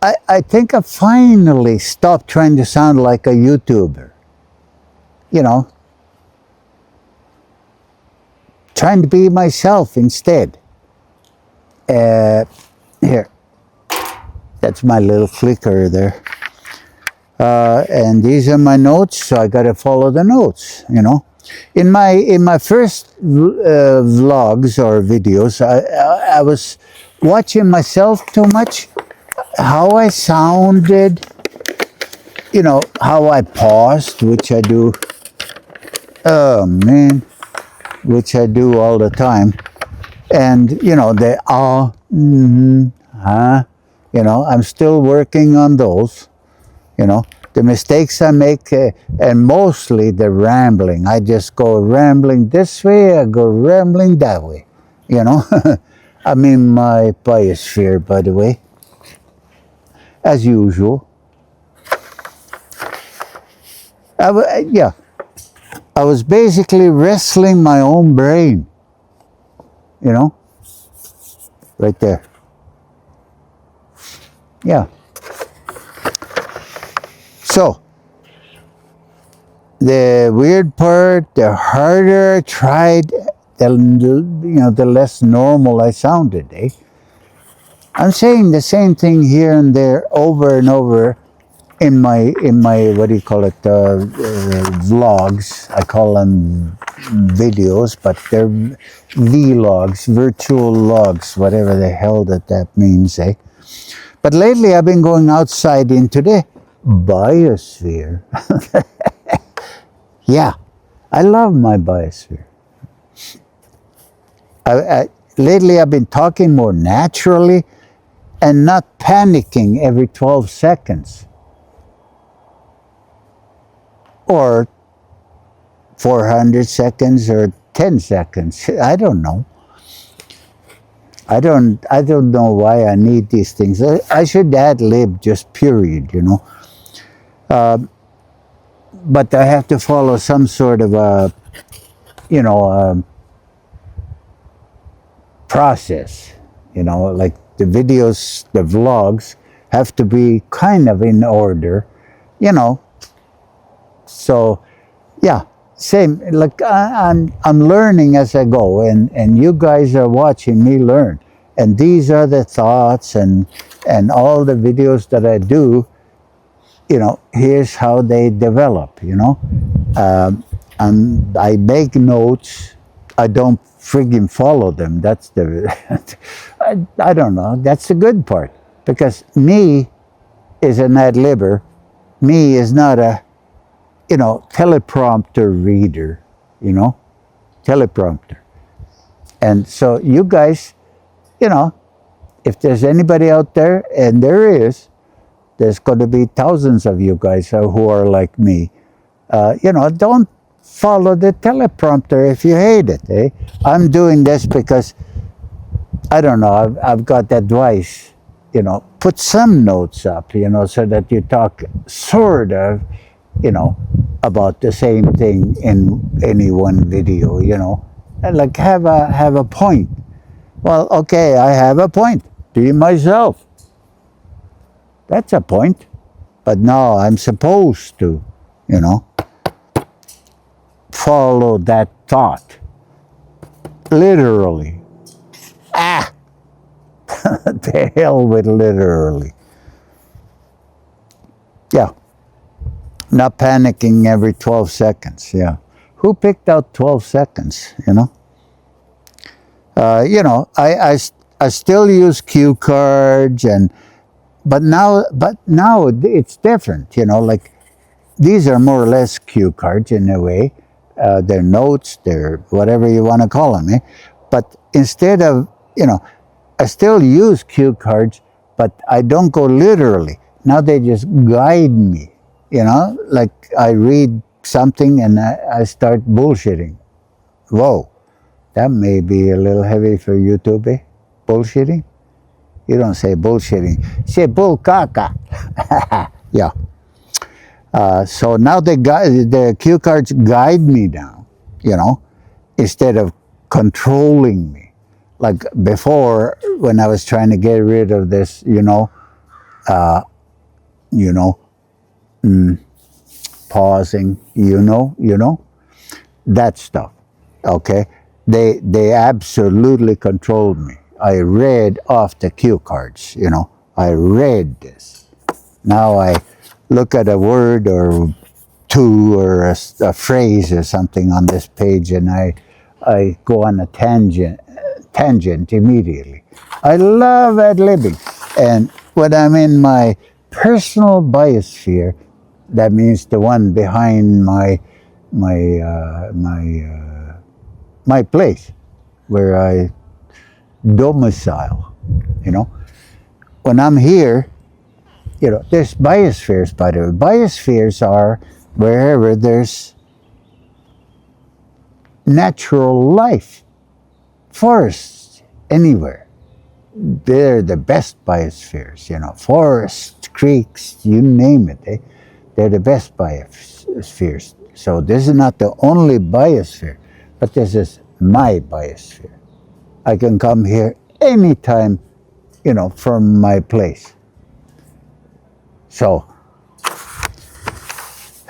I think I finally stopped trying to sound like a YouTuber. You know, trying to be myself instead. Here, that's my little clicker there. And these are my notes, so I got to follow the notes. You know, in my first vlogs or videos, I was watching myself too much, how I sounded, you know, how I paused, which I do. Oh man, which I do all the time, and you know the you know, I'm still working on those. You know, the mistakes I make, and mostly the rambling. I just go rambling this way, I go rambling that way. You know, I'm in my biosphere, by the way, as usual. Yeah, I was basically wrestling my own brain. You know, right there. Yeah. So, the weird part, the harder I tried, the less normal I sounded, eh? I'm saying the same thing here and there over and over in my what do you call it, vlogs. I call them videos, but they're vlogs, virtual logs, whatever the hell that means, eh? But lately I've been going outside into the biosphere. Yeah, I love my biosphere. Lately I've been talking more naturally and not panicking every 12 seconds. Or 400 seconds or 10 seconds. I don't know. I don't know why I need these things. I should ad-lib just period, you know. But I have to follow some sort of a, you know, process. You know, like the videos, the vlogs have to be kind of in order, you know. So, yeah, same. Like I'm learning as I go, and you guys are watching me learn. And these are the thoughts and all the videos that I do. You know, here's how they develop. You know, and I make notes. I don't friggin' follow them. That's the I don't know. That's the good part, because me is an ad-libber. Me is not a, you know, teleprompter reader, you know, teleprompter. And so you guys, you know, if there's anybody out there, and there's going to be thousands of you guys who are like me, you know, don't follow the teleprompter if you hate it, eh? I'm doing this because, I don't know, I've got advice, you know, put some notes up, you know, so that you talk sort of, you know, about the same thing in any one video, you know, and like have a point. Well, okay, I have a point. Be myself. That's a point. But now I'm supposed to, you know, follow that thought. Literally. The hell with literally. Yeah. Not panicking every 12 seconds, yeah. Who picked out 12 seconds, you know? You know, I still use cue cards, but now it's different, you know, like these are more or less cue cards in a way. They're notes, they're whatever you want to call them, eh? But instead of, you know, I still use cue cards, but I don't go literally. Now they just guide me. You know, like I read something and I start bullshitting. Whoa, that may be a little heavy for YouTube, eh? Bullshitting? You don't say bullshitting. You say bull caca. Yeah. So now the cue cards guide me now, you know, instead of controlling me. Like before, when I was trying to get rid of this, you know, you know, pausing, that stuff. Okay, they absolutely controlled me. I read off the cue cards. I read this. Now I look at a word or two or a phrase or something on this page, and I go on a tangent immediately. I love ad-libbing, and when I'm in my personal biosphere, that means the one behind my place where I domicile. When I'm here, there's biospheres, by the way. Biospheres are wherever there's natural life, forests, anywhere. They're the best biospheres, forests, creeks, you name it. They're the best biospheres. So this is not the only biosphere, but this is my biosphere. I can come here anytime, from my place. So,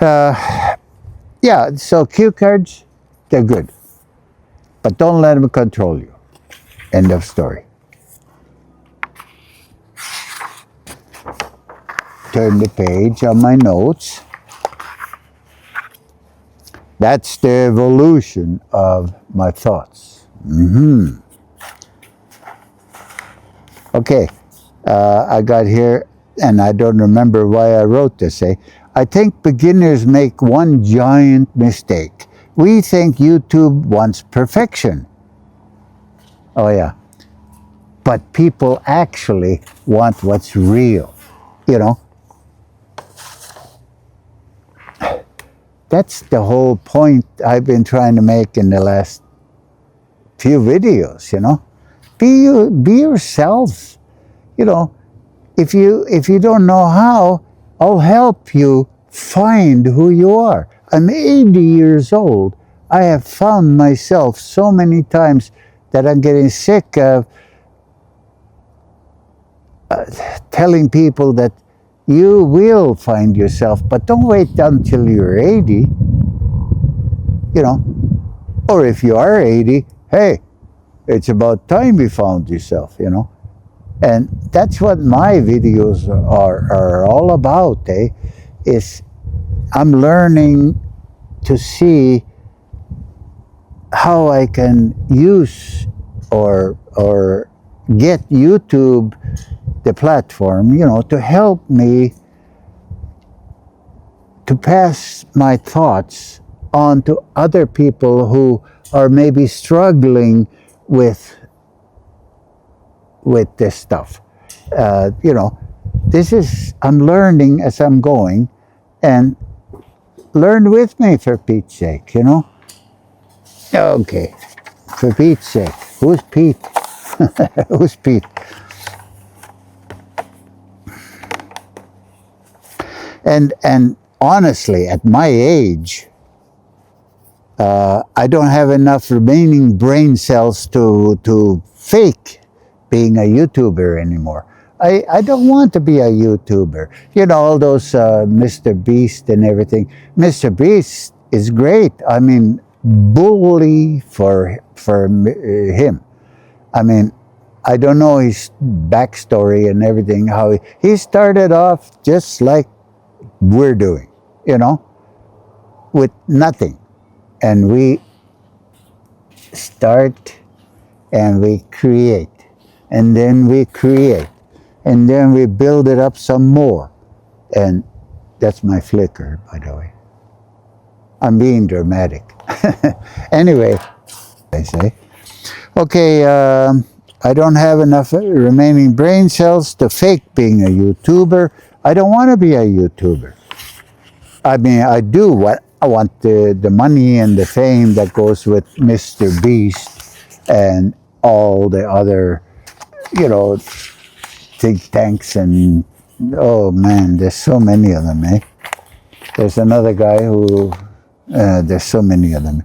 yeah, so cue cards, they're good. But don't let them control you. End of story. Turn the page on my notes. That's the evolution of my thoughts. Okay, I got here, and I don't remember why I wrote this. I think beginners make one giant mistake. We think YouTube wants perfection. Oh yeah, but people actually want what's real. That's the whole point I've been trying to make in the last few videos. Be yourself. If you don't know how, I'll help you find who you are. I'm 80 years old. I have found myself so many times that I'm getting sick of telling people that you will find yourself, but don't wait until you're 80. Or if you are 80, hey, it's about time you found yourself, And that's what my videos are all about, is I'm learning to see how I can use or get YouTube, the platform, to help me to pass my thoughts on to other people who are maybe struggling with this stuff. I'm learning as I'm going, and learn with me, for Pete's sake, Okay, for Pete's sake. Who's Pete? Who's Pete? And honestly, at my age, I don't have enough remaining brain cells to fake being a YouTuber anymore. I don't want to be a YouTuber. All those Mr. Beast and everything. Mr. Beast is great. I mean, bully for him. I mean, I don't know his backstory and everything, how he started off just like we're doing, with nothing. And we start and we create, and then we create, and then we build it up some more. And that's my flicker, by the way. I'm being dramatic. Anyway, I say, okay, I don't have enough remaining brain cells to fake being a YouTuber. I don't want to be a YouTuber. I mean, I do what I want, the money and the fame that goes with Mr. Beast and all the other, think tanks, and oh man, there's so many of them, There's another guy who, there's so many of them.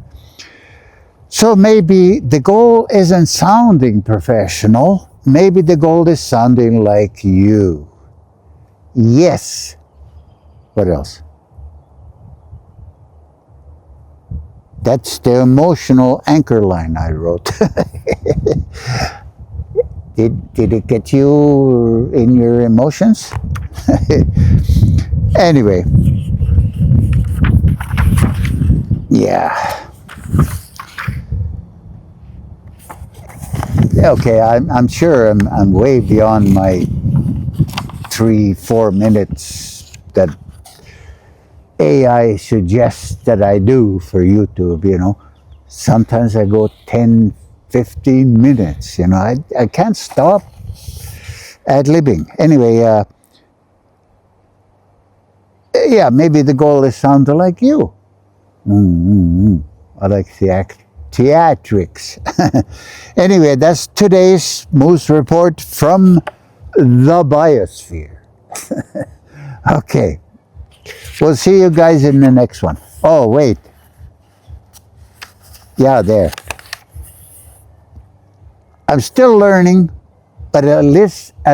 So maybe the goal isn't sounding professional. Maybe the goal is sounding like you. Yes. What else? That's the emotional anchor line I wrote. Did it get you in your emotions? Anyway, yeah. Okay, I'm sure I'm way beyond my 3-4 minutes that AI suggests that I do for YouTube, you know. Sometimes I go 10, 15 minutes, you know. I can't stop ad-libbing. Anyway, yeah, maybe the goal is sound like you. I like theatrics. Anyway, that's today's moose report from the Biosphere. Okay, we'll see you guys in the next one. Oh, wait. Yeah, there. I'm still learning, but at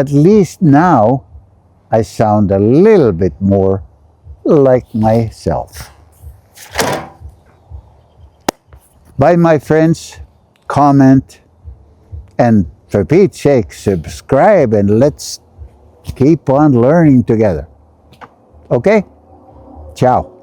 least now I sound a little bit more like myself. Bye, my friends. Comment, and for Pete's sake, subscribe, and let's keep on learning together. Okay? Ciao.